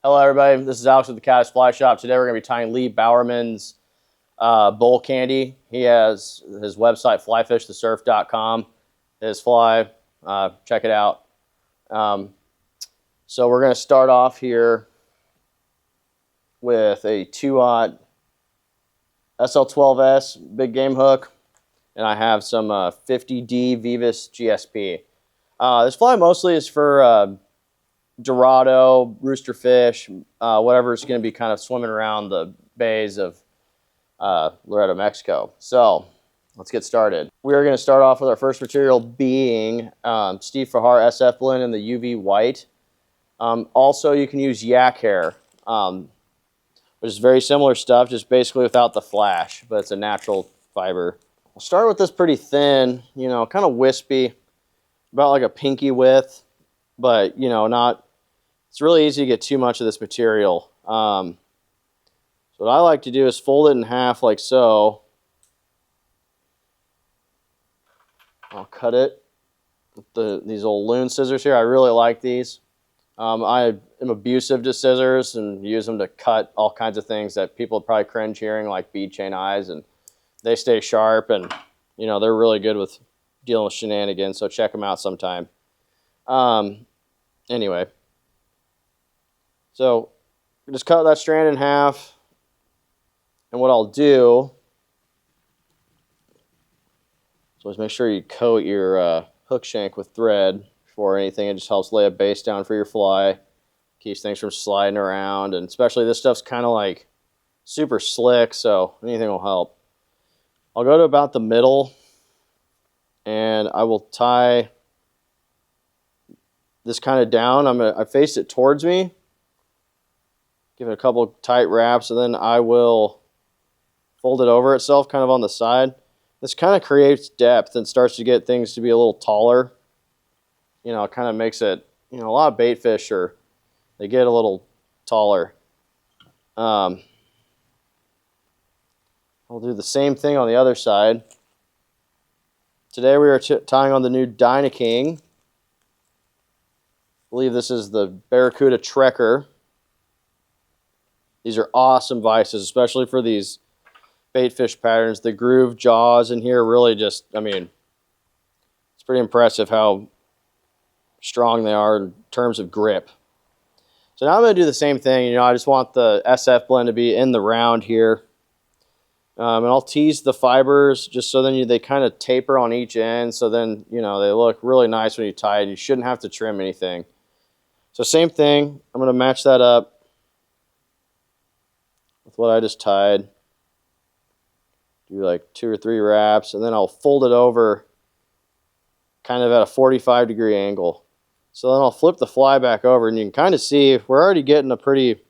Hello everybody, this is Alex with the Caddis Fly Shop. Today we're going to be tying Lee Baermann's bull candy. He has his website flyfishthesurf.com. His fly, check it out. So we're going to start off here with a 2-aught SL12S big game hook, and I have some 50D Vivus GSP. This fly mostly is for dorado, roosterfish, whatever is going to be kind of swimming around the bays of Laredo, Mexico. So let's get started. We are going to start off with our first material being Steve Fahar SF blend in the UV white. Also, you can use yak hair, which is very similar stuff, just basically without the flash, but it's a natural fiber. I'll start with this pretty thin, you know, kind of wispy, about like a pinky width, but, you know, not. It's really easy to get too much of this material. So what I like to do is fold it in half like so. I'll cut it with these old loon scissors here. I really like these. I am abusive to scissors and use them to cut all kinds of things that people probably cringe hearing, like bead chain eyes, and they stay sharp, and you know, they're really good with dealing with shenanigans, so check them out sometime. Anyway. So just cut that strand in half, and what I'll do is make sure you coat your hook shank with thread before anything. It just helps lay a base down for your fly, keeps things from sliding around, and especially this stuff's kind of like super slick, so anything will help. I'll go to about the middle, and I will tie this kind of down. I face it towards me. Give it a couple tight wraps, and then I will fold it over itself kind of on the side. This kind of creates depth and starts to get things to be a little taller. You know, it kind of makes it, you know, a lot of bait fish they get a little taller. I'll do the same thing on the other side. Today we are tying on the new Dyna King. I believe this is the Barracuda Trekker. These are awesome vices, especially for these bait fish patterns. The groove jaws in here really just, I mean, it's pretty impressive how strong they are in terms of grip. So now I'm going to do the same thing. You know, I just want the SF blend to be in the round here. And I'll tease the fibers just so then they kind of taper on each end. So then, you know, they look really nice when you tie it. You shouldn't have to trim anything. So same thing. I'm going to match that up with what I just tied. Do like 2 or 3 wraps, and then I'll fold it over kind of at a 45-degree angle. So then I'll flip the fly back over, and you can kind of see we're already getting a pretty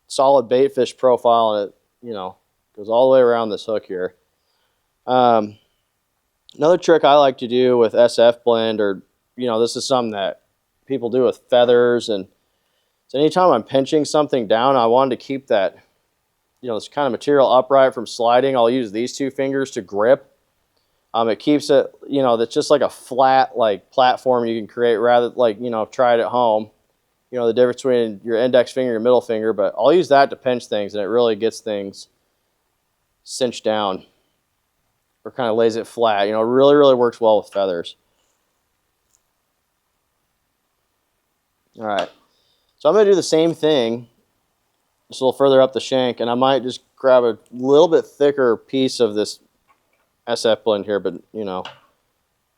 solid bait fish profile, and it, you know, goes all the way around this hook here. Another trick I like to do with SF blend, or, you know, this is something that people do with feathers, and so anytime I'm pinching something down, I wanted to keep that, you know, this kind of material upright from sliding. I'll use these 2 fingers to grip. It keeps it, you know, that's just like a flat, like, platform you can create rather, like, you know, try it at home. You know, the difference between your index finger and your middle finger, but I'll use that to pinch things, and it really gets things cinched down or kind of lays it flat. You know, it really, really works well with feathers. All right. So I'm going to do the same thing just a little further up the shank, and I might just grab a little bit thicker piece of this SF blend here, but, you know,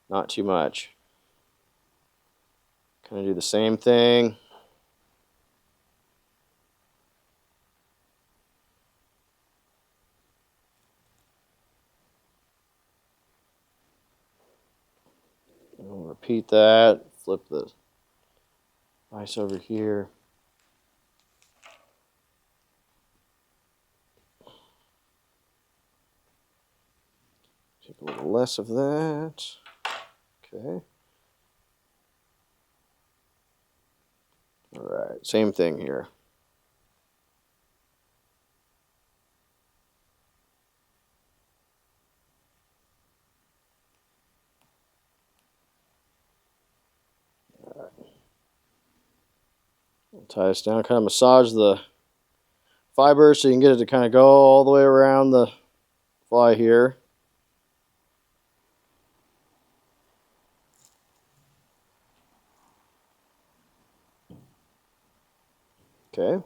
not too much. Kind of do the same thing. And we'll repeat that, flip the ice over here. Take a little less of that. Okay. All right, same thing here. Tie this down, kind of massage the fiber so you can get it to kind of go all the way around the fly here. Okay,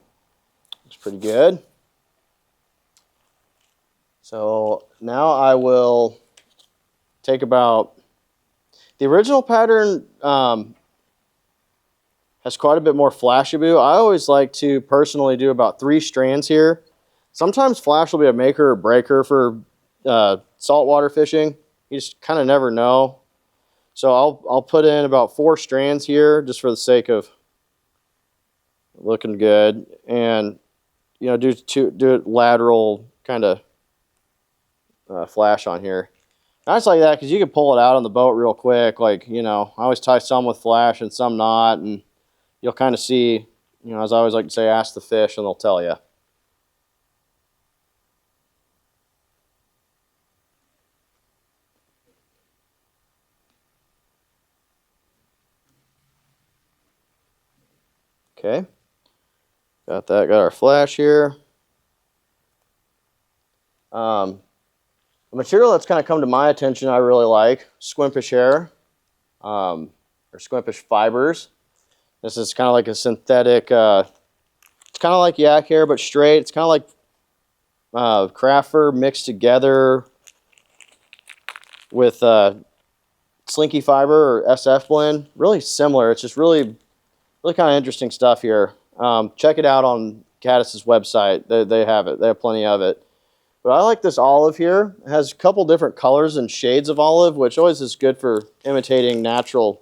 looks pretty good. So now I will take about, the original pattern has quite a bit more flashaboo. I always like to personally do about 3 strands here. Sometimes flash will be a maker or breaker for saltwater fishing. You just kind of never know. So I'll put in about 4 strands here just for the sake of looking good, and you know, do it lateral kind of flash on here. I just like that because you can pull it out on the boat real quick. Like, you know, I always tie some with flash and some not, and you'll kind of see, you know, as I always like to say, ask the fish and they'll tell you. Okay, got that, got our flash here. The material that's kind of come to my attention I really like, squimpish hair, or squimpish fibers. This is kind of like a synthetic, it's kind of like yak hair but straight. It's kind of like craft fur mixed together with slinky fiber or SF blend. Really similar. It's just really kind of interesting stuff here. Check it out on Caddis's website. They have it. They have plenty of it. But I like this olive here. It has a couple different colors and shades of olive, which always is good for imitating natural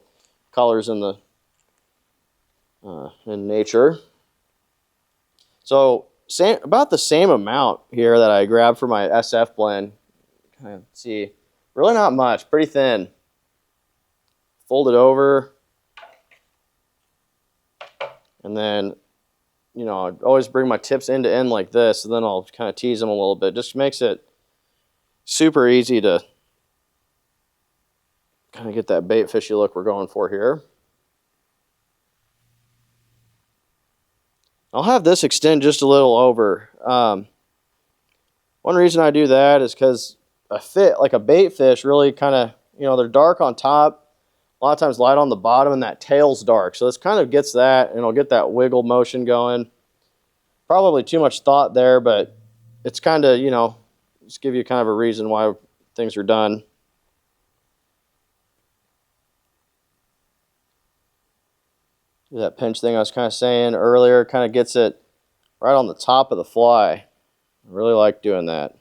colors in the in nature. So about the same amount here that I grabbed for my SF blend. Kind of see, really not much, pretty thin. Fold it over, and then, you know, I always bring my tips end to end like this, and then I'll kind of tease them a little bit. Just makes it super easy to kind of get that bait fishy look we're going for here. I'll have this extend just a little over. One reason I do that is because like a bait fish really kind of, you know, they're dark on top, a lot of times light on the bottom, and that tail's dark. So this kind of gets that, and it'll get that wiggle motion going. Probably too much thought there, but it's kind of, you know, just give you kind of a reason why things are done. That pinch thing I was kind of saying earlier kind of gets it right on the top of the fly. I really like doing that.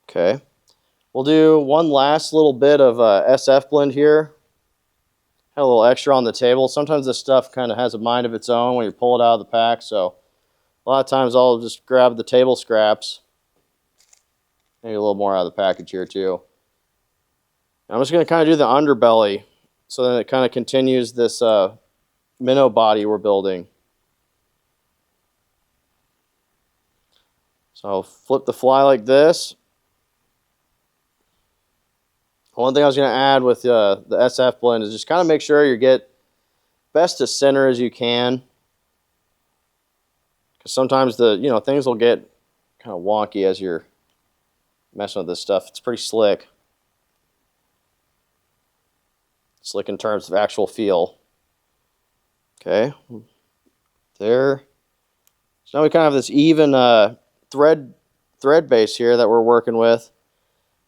Okay, we'll do one last little bit of SF blend here. Had a little extra on the table. Sometimes this stuff kind of has a mind of its own when you pull it out of the pack, so a lot of times I'll just grab the table scraps. Maybe a little more out of the package here too. I'm just going to kind of do the underbelly so that it kind of continues this minnow body we're building. So I'll flip the fly like this. One thing I was going to add with the SF blend is just kind of make sure you get best to center as you can. Because sometimes things will get kind of wonky as you're messing with this stuff. It's pretty slick. Slick in terms of actual feel. Okay, there. So now we kind of have this even thread base here that we're working with.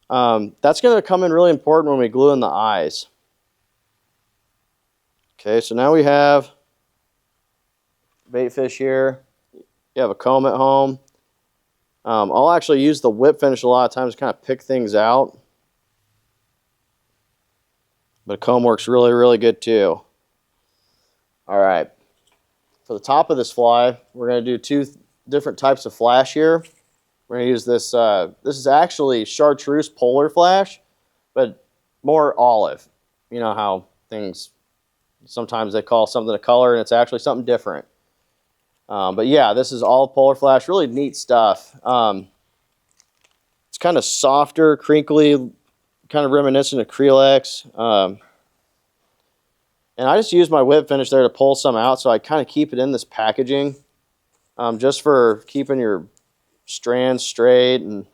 That's going to come in really important when we glue in the eyes. Okay, so now we have bait fish here. You have a comb at home. I'll actually use the whip finish a lot of times to kind of pick things out. But a comb works really, really good too. All right. For the top of this fly, we're going to do 2 different types of flash here. We're going to use this. This is actually chartreuse polar flash, but more olive. You know how things, sometimes they call something a color and it's actually something different. But yeah, this is all polar flash. Really neat stuff. It's kind of softer, crinkly, kind of reminiscent of Creelex. And I just use my whip finish there to pull some out, so I kind of keep it in this packaging just for keeping your strands straight and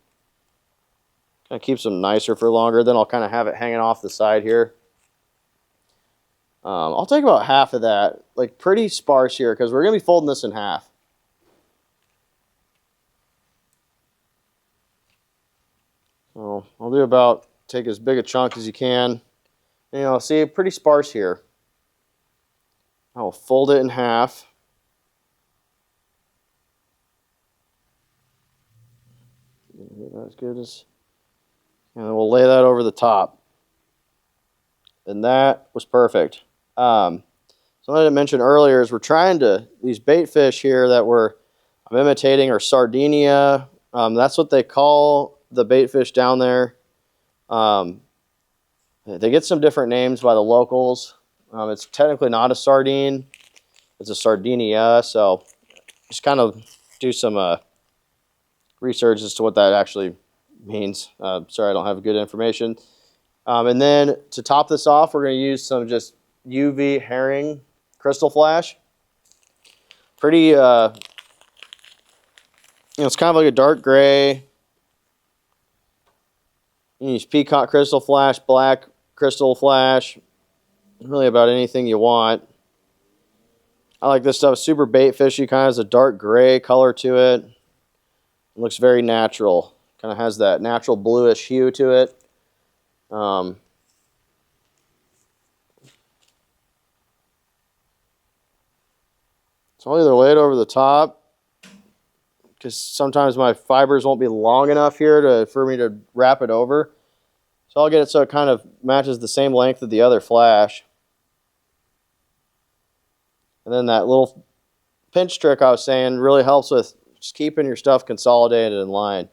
kind of keeps them nicer for longer. Then I'll kind of have it hanging off the side here. I'll take about half of that, like pretty sparse here, because we're going to be folding this in half. So I'll do about, take as big a chunk as you can. You know, see, pretty sparse here. I'll fold it in half. As good as, and then we'll lay that over the top. And that was perfect. Something I didn't mention earlier is we're trying to, these bait fish here that I'm imitating are sardinia. That's what they call the bait fish down there. They get some different names by the locals. It's technically not a sardine. It's a sardinia. So just kind of do some research as to what that actually means. Sorry, I don't have good information. And then to top this off, we're going to use some just UV herring crystal flash. Pretty, you know, it's kind of like a dark gray. You use peacock crystal flash, black crystal flash, really about anything you want. I like this stuff, super bait fishy, kind of has a dark gray color to it. It looks very natural, kind of has that natural bluish hue to it. So I'll either lay it over the top, because sometimes my fibers won't be long enough here for me to wrap it over. So I'll get it so it kind of matches the same length of the other flash. And then that little pinch trick I was saying really helps with just keeping your stuff consolidated in line.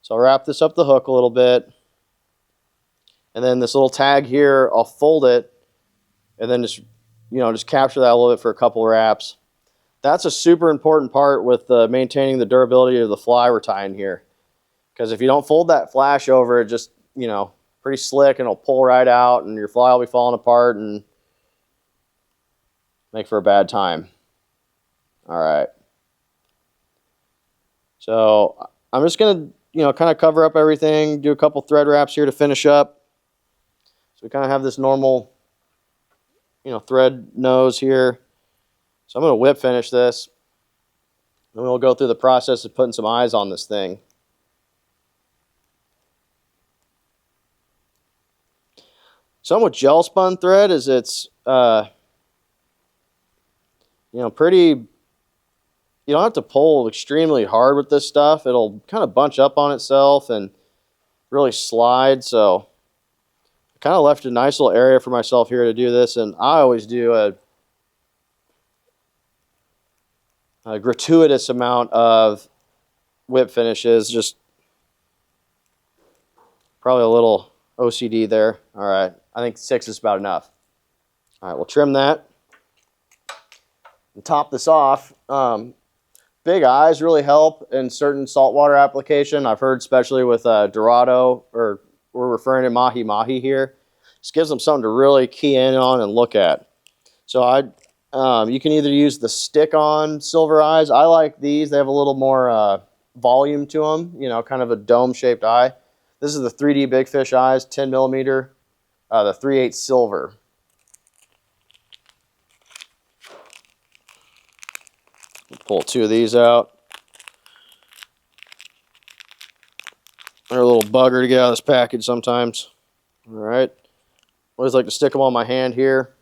So I'll wrap this up the hook a little bit. And then this little tag here, I'll fold it and then just capture that a little bit for a couple wraps. That's a super important part with maintaining the durability of the fly we're tying here. Because if you don't fold that flash over, it just, pretty slick and it'll pull right out and your fly will be falling apart and make for a bad time. All right. So I'm just going to, kind of cover up everything, do a couple thread wraps here to finish up. So we kind of have this normal, thread nose here. So I'm going to whip finish this. Then we'll go through the process of putting some eyes on this thing. Some with gel spun thread is it's, pretty, you don't have to pull extremely hard with this stuff. It'll kind of bunch up on itself and really slide. So I kind of left a nice little area for myself here to do this. And I always do a gratuitous amount of whip finishes, just probably a little OCD there. All right, I think 6 is about enough. All right, we'll trim that and top this off. Big eyes really help in certain saltwater application. I've heard especially with dorado, or we're referring to mahi-mahi here. Just gives them something to really key in on and look at. So you can either use the stick-on silver eyes. I like these. They have a little more volume to them, kind of a dome-shaped eye. This is the 3D Big Fish eyes, 10 millimeter, the 3/8 silver. Pull 2 of these out. They're a little bugger to get out of this package sometimes. All right. Always like to stick them on my hand here,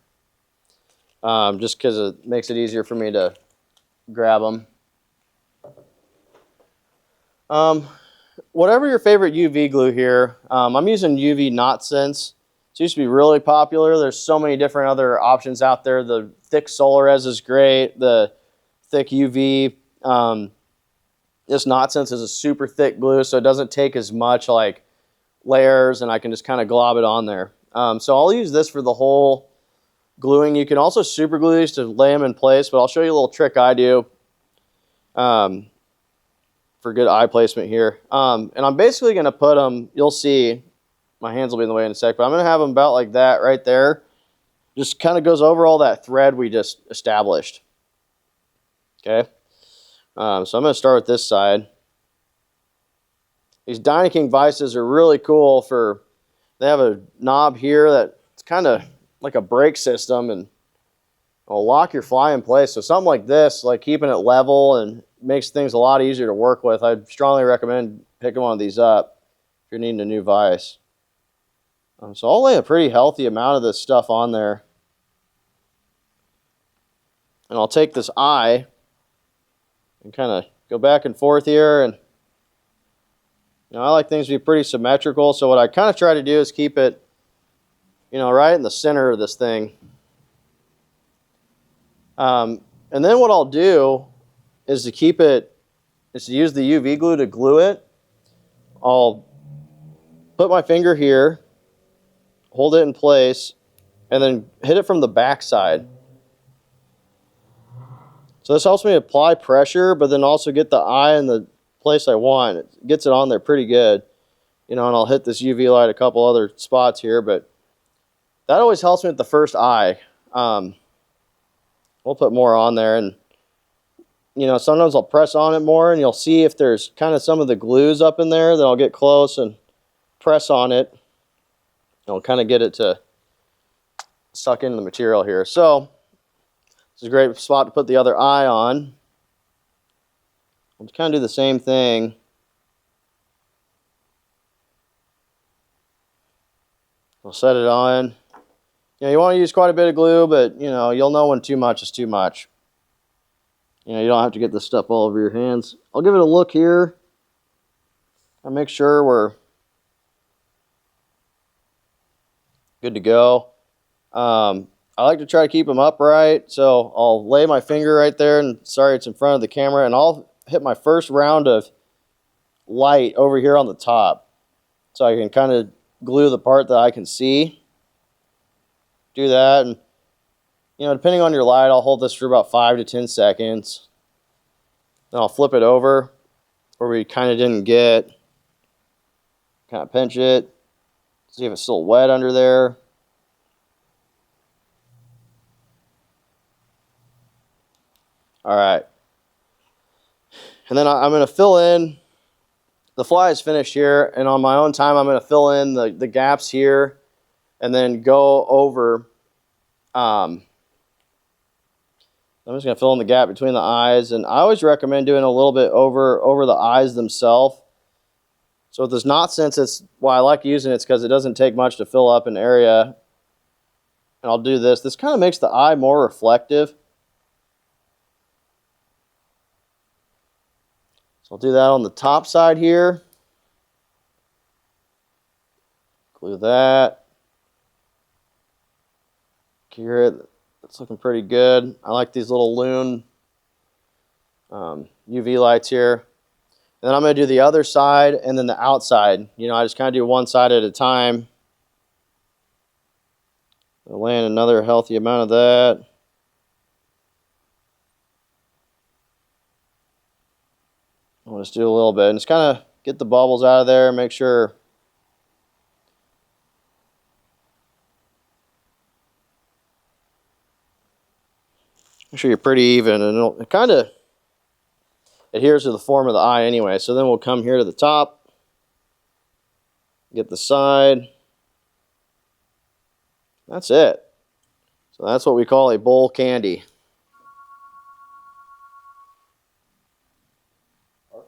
just because it makes it easier for me to grab them. Whatever your favorite UV glue here, I'm using UV Knot Sense. It used to be really popular. There's so many different other options out there. The thick Solares is great. The thick UV. This Knot Sense is a super thick glue, so it doesn't take as much like layers, and I can just kind of glob it on there. So I'll use this for the whole gluing. You can also super glue these to lay them in place, but I'll show you a little trick I do for good eye placement here. And I'm basically going to put them, you'll see, my hands will be in the way in a sec, but I'm going to have them about like that right there, just kind of goes over all that thread we just established. Okay, so I'm going to start with this side. These Dynaking vices are really cool for, they have a knob here that's kind of like a brake system and it'll lock your fly in place. So something like this, like keeping it level and makes things a lot easier to work with. I'd strongly recommend picking one of these up if you're needing a new vise. So I'll lay a pretty healthy amount of this stuff on there. And I'll take this eye and kind of go back and forth here. And I like things to be pretty symmetrical. So what I kind of try to do is keep it, right in the center of this thing. And then what I'll do is to use the UV glue to glue it. I'll put my finger here, hold it in place, and then hit it from the back side. So this helps me apply pressure, but then also get the eye in the place I want. It gets it on there pretty good. And I'll hit this UV light a couple other spots here, but that always helps me with the first eye. We'll put more on there, and sometimes I'll press on it more, and you'll see if there's kind of some of the glues up in there. Then I'll get close and press on it. I'll kind of get it to suck into the material here. So this is a great spot to put the other eye on. I'll just kind of do the same thing. I'll set it on. You want to use quite a bit of glue, but you'll know when too much is too much. You don't have to get this stuff all over your hands. I'll give it a look here. I'll make sure we're good to go. I like to try to keep them upright, so I'll lay my finger right there, and sorry it's in front of the camera, and I'll hit my first round of light over here on the top so I can kind of glue the part that I can see. Do that, and depending on your light, I'll hold this for about 5 to 10 seconds. Then I'll flip it over where we kind of didn't get. Kind of pinch it, see if it's still wet under there. All right, and then I'm going to fill in. The fly is finished here, and on my own time, I'm going to fill in the gaps here. And then go over, I'm just going to fill in the gap between the eyes. And I always recommend doing a little bit over the eyes themselves. So with this knot sense, it's why I like using it's because it doesn't take much to fill up an area. And I'll do this. This kind of makes the eye more reflective. So I'll do that on the top side here. Glue that. Here, it's looking pretty good. I like these little loon UV lights here. And then I'm going to do the other side and then the outside. I just kind of do one side at a time. I'll lay in another healthy amount of that. I'll just do a little bit and just kind of get the bubbles out of there. Make sure you're pretty even, and it kind of adheres to the form of the eye anyway. So then we'll come here to the top, get the side. That's it. So that's what we call a bowl candy.